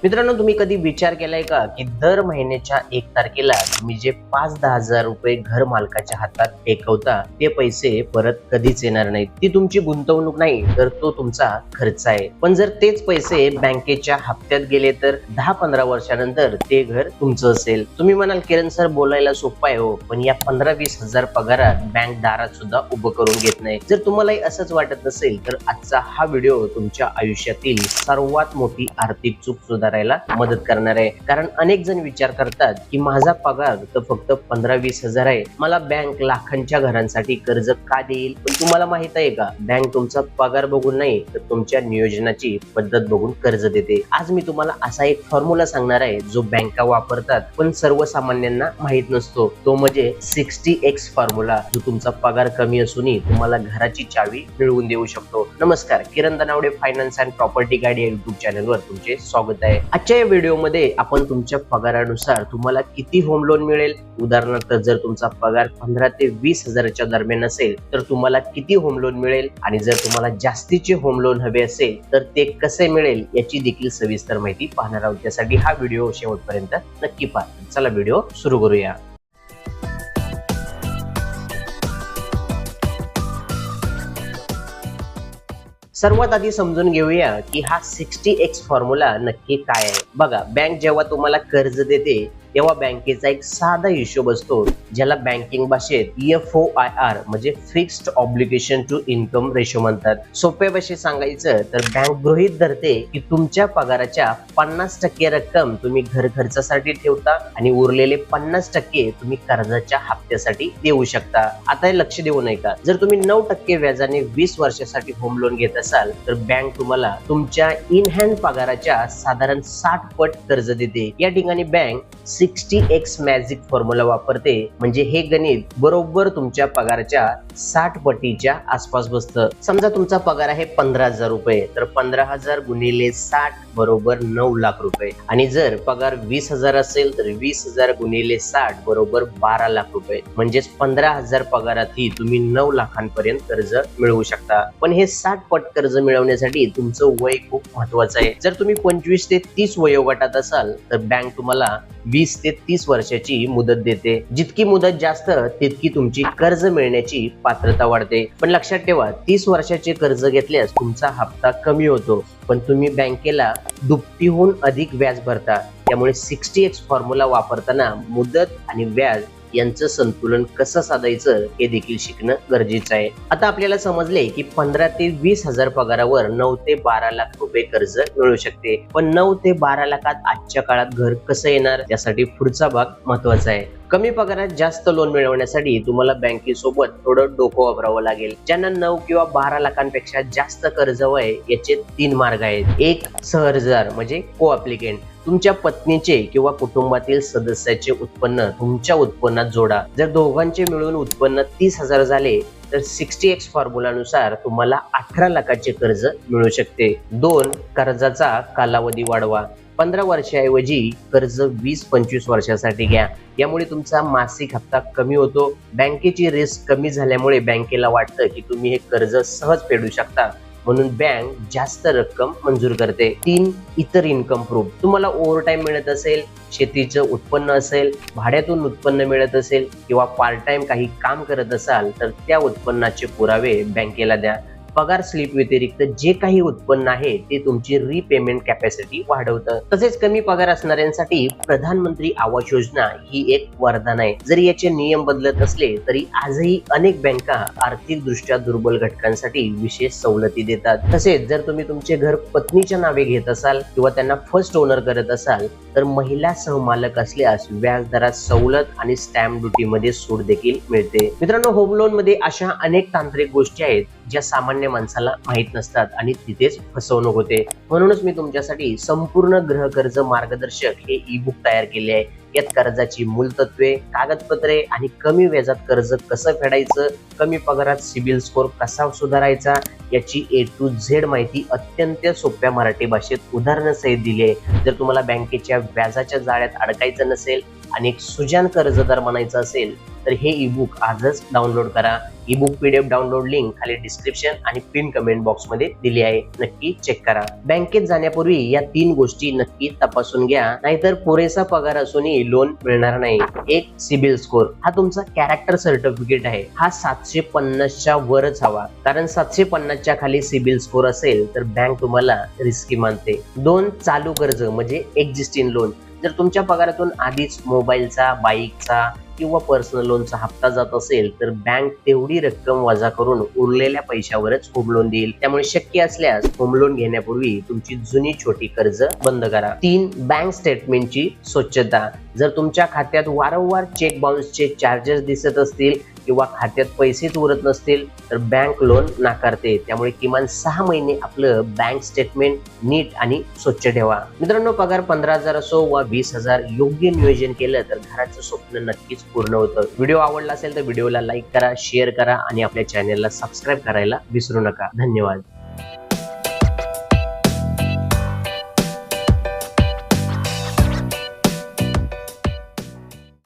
मित्रांनो, तुम्ही कधी विचार केलाय का की दर महिन्याच्या 1 तारखेला तुम्ही जे 5-10 हजार रुपये घर मालकाच्या हातात टेकवता ते पैसे परत कधीच येणार नाहीत. ती तुमची गुंतवणूक नाही तर तो तुमचा खर्च आहे. पण जर तेच पैसे बँकेच्या हप्त्यात गेले तर 10-15 वर्षानंतर ते घर तुमचं असेल. तुम्ही म्हणाल, किरण सर बोलायला सोपं आहे हो, पण या 15-20 हजार पगारात बँक दारात सुद्धा उभं करून घेत नाही. जर तुम्हालाही असंच वाटत नसेल तर आजचा हा व्हिडिओ तुमच्या आयुष्यातील सर्वात मोठी आर्थिक चूक सुधारायला मदत करणार आहे. कारण अनेक जण विचार करतात की माझा पगार तर फक्त 15-20 हजार आहे, मला बँक लाखांच्या घरांसाठी कर्ज का देईल? पण तुम्हाला माहित आहे का, बँक तुमचा पगार बघून नाही तर तुमच्या नियोजनाची पद्धत बघून कर्ज देते. आज मी तुम्हाला असा एक फॉर्म्युला सांगणार आहे जो बँका वापरतात पण सर्वसामान्यांना माहित नसतो. तो म्हणजे 60x फॉर्म्युला, जो तुमचा पगार कमी असूनही तुम्हाला घराची चावी मिळवून देऊ शकतो. नमस्कार, किरण दनावडे फायनान्स अँड प्रॉपर्टी गाईड या युट्यूब चॅनलवर तुमचे स्वागत आहे. आजच्या या व्हिडिओमध्ये आपण तुमच्या पगारानुसार तुम्हाला किती होम लोन मिळेल, उदाहरणार्थ जर तुमचा पगार 15 ते 20 हजाराच्या दरम्यान असेल तर तुम्हाला किती होम लोन मिळेल, आणि जर तुम्हाला जास्तीचे होम लोन हवे असेल तर ते कसे मिळेल याची देखील सविस्तर माहिती पाहणार आहोत. त्यासाठी हा व्हिडिओ शेवटपर्यंत नक्की पहा. चला व्हिडिओ सुरू करूया. सर्वात आधी समजून घेऊया की हा 60x फॉर्म्युला नक्की काय आहे. बघा, बँक जेव्हा तुम्हाला कर्ज देते तेव्हा बँकेचा एक साधा हिशोब असतो ज्याला बँकिंग भाषेत FOIR म्हणजे fixed obligation to income ratio म्हणतात. सोप्या भाषेत सांगायचं तर बँक गृहीत धरते की तुमच्या पगाराच्या 50% रक्कम तुम्ही घर खर्चासाठी ठेवता आणि उरलेले 50% तुम्ही कर्जाच्या हप्त्यासाठी देऊ शकता. आता हे लक्ष देऊ नये का, जर तुम्ही 9% व्याजाने 20 वर्षासाठी होम लोन घेत असाल तर बँक तुम्हाला तुमच्या इन हँड पगाराच्या साधारण 60 पट कर्ज देते. या ठिकाणी बँक 60x मॅजिक फॉर्म्युला वापरते, म्हणजे हे गणित बरोबर तुमच्या पगाराच्या 60 पटीच्या आसपास बसतं. समजा तुमचा पगार आहे 15,000 रुपये, तर 15,000 गुणिले 60 बरोबर 9 लाख रुपये. आणि जर पगार 20,000 असेल तर 20,000 गुणिले 60 बरोबर 12 लाख रुपये. म्हणजेच 15,000 पगारातही तुम्ही 9 लाखांपर्यंत कर्ज मिळवू शकता. पण हे 60 पट कर्ज मिळवण्यासाठी तुमचं वय खूप महत्वाचं आहे. जर तुम्ही 25 ते 30 वयोगटात असाल तर बँक तुम्हाला 20 ते 30 वर्षाची मुदत देते. जितकी मुदत जास्त तितकी तुमची कर्ज मिळण्याची पात्रता वाढते. पण लक्षात ठेवा, 30 वर्षाचे कर्ज घेतल्यास तुमचा हप्ता कमी होतो, पण तुम्ही बँकेला दुपटीहून अधिक व्याज भरता. त्यामुळे 60x फॉर्म्युला वापरताना मुदत आणि व्याज यांचं संतुलन कसं साधायचं हे देखील शिकणं गरजेचं आहे. आता आपल्याला समजले की 15 ते 20 हजार पगारावर 9 ते 12 लाख रुपये कर्ज मिळू शकते. पण 9 ते 12 लाखात आजच्या काळात घर कसं येणार, यासाठी पुढचा भाग महत्वाचा आहे. कमी पगारात जास्त लोन मिळवण्यासाठी तुम्हाला बँकेसोबत थोडं डोकं वापरावं लागेल. ज्यांना 9 किंवा 12 लाखांपेक्षा जास्त कर्ज आहे याचे 3 मार्ग आहेत. एक, सहर्जदार म्हणजे को ऍप्लिकेंट. तुमच्या पत्नीचे किंवा कुटुंबातील सदस्याचे उत्पन्न तुमच्या उत्पन्नात जोडा. जर दोघांचे मिळून उत्पन्न 30,000 झाले तर 60x फॉर्म्युलानुसार तुम्हाला 18 लाखाचे कर्ज मिळू शकते. 2, कर्जाचा कालावधी वाढवा. 15 वर्षाऐवजी कर्ज 20-25 वर्षासाठी घ्या. यामुळे तुमचा मासिक हप्ता कमी होतो. बँकेची रिस्क कमी झाल्यामुळे बँकेला वाटतं की तुम्ही हे कर्ज सहज फेडू शकता, म्हणून बँक जास्त रक्कम मंजूर करते. 3, इतर इन्कम प्रूफ. तुम्हाला ओव्हरटाईम मिळत असेल, शेतीचं उत्पन्न असेल, भाड्यातून उत्पन्न मिळत असेल किंवा पार्ट टाइम काही काम करत असाल तर त्या उत्पन्नाचे पुरावे बँकेला द्या. पगार स्लिप व्यतिरिक्त जे काही उत्पन्न आहे ते तुमची रिपेमेंट कॅपॅसिटी वाढवतं. तसेच कमी पगार असणाऱ्यांसाठी प्रधानमंत्री आवास योजना ही एक वरदान आहे. जरी याचे नियम बदलत असले तरी आजही अनेक बँका आर्थिक दृष्ट्या दुर्बल घटकांसाठी विशेष सवलती देतात. तसेच जर तुम्ही तुमचे घर पत्नीच्या नावे घेत असाल किंवा त्यांना फर्स्ट ओनर करत असाल तर महिला सहमालक असल्यास व्याजदरात सवलत आणि स्टॅम्प ड्युटी मध्ये सूट देखील मिळते. मित्रांनो, होम लोन मध्ये अशा अनेक तांत्रिक गोष्टी आहेत ज्या सामान्य माणसाला माहित नसतात आणि तिथेच फसवणूक होते. म्हणूनच मी तुमच्यासाठी संपूर्ण गृहकर्ज मार्गदर्शक हे ई बुक तयार केले आहे. यात कर्जाची मूलतत्वे, कागदपत्रे आणि कमी व्याजात कर्ज कसं फेडायचं, कमी पगारात सिबिल स्कोर कसा सुधारायचा याची A to Z माहिती अत्यंत सोप्या मराठी भाषेत उदाहरणासहित दिली आहे. जर तुम्हाला बँकेच्या व्याजाच्या जाळ्यात अडकायचं नसेल आणि एक सुजाण कर्जदार बनायचं असेल तर हे ईबुक आजच डाउनलोड करा. ईबुक पीडीएफ डाउनलोड लिंक खाली डिस्क्रिप्शन आणि पिन कमेंट बॉक्स मध्ये दिली आहे, नक्की चेक करा. बँकेत जाण्यापूर्वी या 3 गोष्टी नक्की तपासून घ्या, नाहीतर पुरेसा पगार असूनही लोन मिळणार नाही. एक, सिबिल स्कोर. हा तुमचा कॅरेक्टर सर्टिफिकेट आहे. हा 750च्या वरच हवा, कारण 750च्या खाली सिबिल स्कोर असेल तर बँक तुम्हाला रिस्की मानते. 2, चालू कर्ज म्हणजे एक्झिस्टिंग लोन. जर तुमच्या पगारातून आधीच मोबाईलचा, बाईकचा किंवा पर्सनल लोनचा हप्ता जात असेल तर बँक तेवढी रक्कम वजा करून उरलेल्या पैशावरच होम लोन देईल. त्यामुळे शक्य असल्यास होम लोन घेण्यापूर्वी तुमची जुनी छोटी कर्ज बंद करा. 3, बँक स्टेटमेंटची स्वच्छता. जर तुमच्या खात्यात वारंवार चेक बाउन्सचे चार्जेस दिसत असतील किंवा खात्यात पैसेच उरत नसतील तर बँक लोन नाकारते. त्यामुळे किमान 6 महिने आपलं बँक स्टेटमेंट नीट आणि स्वच्छ ठेवा. मित्रांनो, पगार 15,000 असो वा 20,000, योग्य नियोजन केलं तर घराचं स्वप्न नक्कीच पूर्ण होतं. व्हिडिओ आवडला असेल तर व्हिडिओला लाईक करा, शेअर करा आणि आपल्या चॅनलला सबस्क्राईब करायला विसरू नका. धन्यवाद.